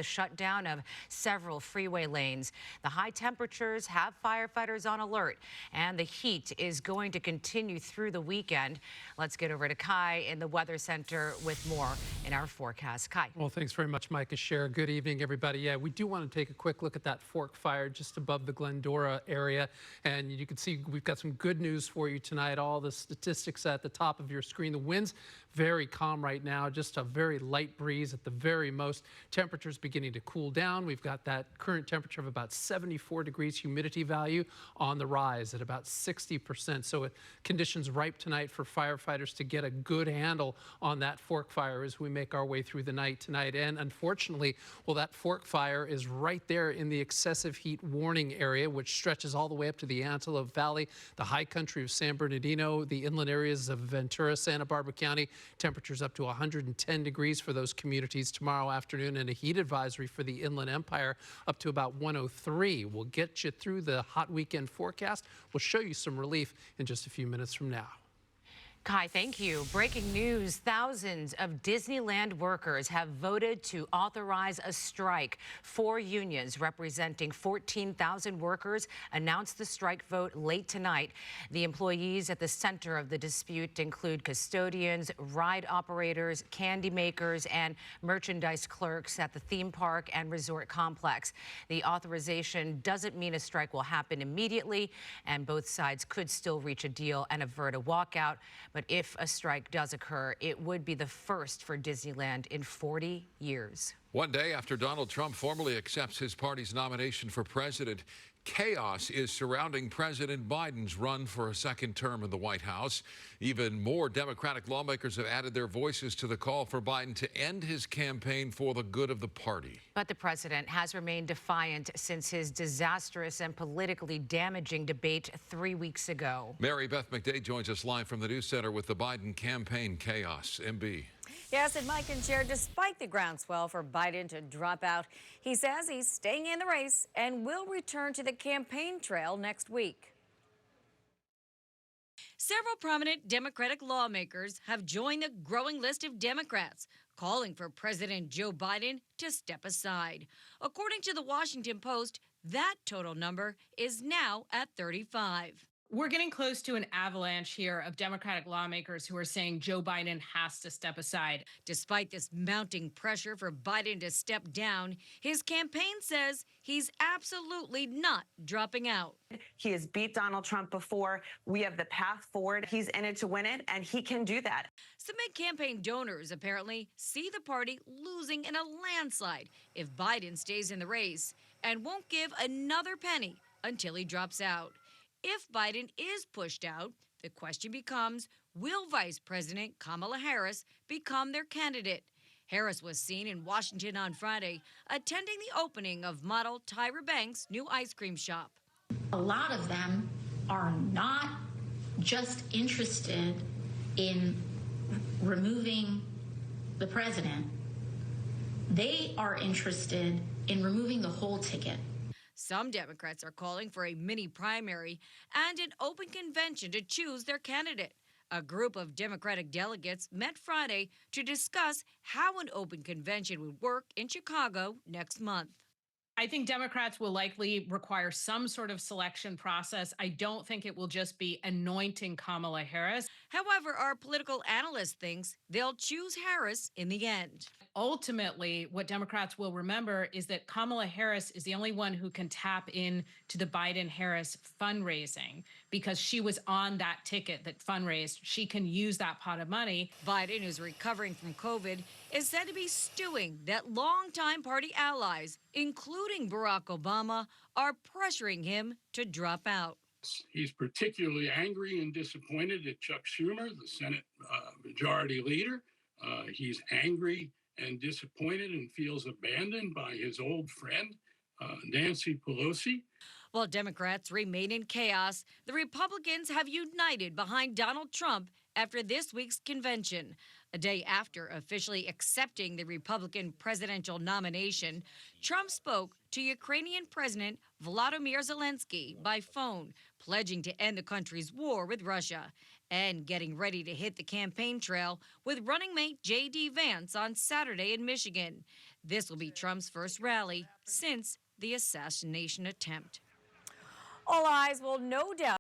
The shutdown of several freeway lanes. The high temperatures have firefighters on alert, and the heat is going to continue through the weekend. Let's get over to Kai in the Weather Center with more in our forecast. Kai. Well, thanks very much, Micah. Share. Good evening, everybody. Yeah, we do want to take a quick look at that fork fire just above the Glendora area. And you can see we've got some good news for you tonight. All the statistics at the top of your screen. The wind's very calm right now, just a very light breeze at the very most. Temperatures beginning to cool down. We've got that current temperature of about 74 degrees, humidity value on the rise at about 60%. So conditions ripe tonight for firefighters to get a good handle on that fork fire as we make our way through the night tonight. And unfortunately, well, that fork fire is right there in the excessive heat warning area, which stretches all the way up to the Antelope Valley, the high country of San Bernardino, the inland areas of Ventura, Santa Barbara County. Temperatures up to 110 degrees for those communities tomorrow afternoon, and a heat advisory for the Inland Empire up to about 103. We'll get you through the hot weekend forecast. We'll show you some relief in just a few minutes from now. Kai, thank you. Breaking news, thousands of Disneyland workers have voted to authorize a strike. 4 unions representing 14,000 workers announced the strike vote late tonight. The employees at the center of the dispute include custodians, ride operators, candy makers, and merchandise clerks at the theme park and resort complex. The authorization doesn't mean a strike will happen immediately, and both sides could still reach a deal and avert a walkout. But if a strike does occur, it would be the first for Disneyland in 40 years. One day after Donald Trump formally accepts his party's nomination for president, chaos is surrounding President Biden's run for a second term in the White House. Even more Democratic lawmakers have added their voices to the call for Biden to end his campaign for the good of the party. But the president has remained defiant since his disastrous and politically damaging debate 3 weeks ago. Mary Beth McDade joins us live from the News Center with the Biden campaign chaos. MB. Yes, and Mike and Chair, despite the groundswell for Biden to drop out, he says he's staying in the race and will return to the campaign trail next week. Several prominent Democratic lawmakers have joined the growing list of Democrats calling for President Joe Biden to step aside. According to the Washington Post, that total number is now at 35. We're getting close to an avalanche here of Democratic lawmakers who are saying Joe Biden has to step aside. Despite this mounting pressure for Biden to step down, his campaign says he's absolutely not dropping out. He has beat Donald Trump before. We have the path forward. He's in it to win it, and he can do that. Some campaign donors apparently see the party losing in a landslide if Biden stays in the race and won't give another penny until he drops out. If Biden is pushed out, the question becomes, will Vice President Kamala Harris become their candidate? Harris was seen in Washington on Friday, attending the opening of model Tyra Banks' new ice cream shop. A lot of them are not just interested in removing the president. They are interested in removing the whole ticket. Some Democrats are calling for a mini primary and an open convention to choose their candidate. A group of Democratic delegates met Friday to discuss how an open convention would work in Chicago next month. I think Democrats will likely require some sort of selection process. I don't think it will just be anointing Kamala Harris. However, our political analyst thinks they'll choose Harris in the end. Ultimately, what Democrats will remember is that Kamala Harris is the only one who can tap into the Biden-Harris fundraising because she was on that ticket that fundraised. She can use that pot of money. Biden, who's recovering from COVID, is said to be stewing that longtime party allies, including Barack Obama, are pressuring him to drop out. He's particularly angry and disappointed at Chuck Schumer, the Senate Majority Leader. He's angry and disappointed and feels abandoned by his old friend, Nancy Pelosi. While Democrats remain in chaos, the Republicans have united behind Donald Trump after this week's convention. A day after officially accepting the Republican presidential nomination, Trump spoke to Ukrainian President Volodymyr Zelensky by phone, pledging to end the country's war with Russia and getting ready to hit the campaign trail with running mate J.D. Vance on Saturday in Michigan. This will be Trump's first rally since the assassination attempt. All eyes will no doubt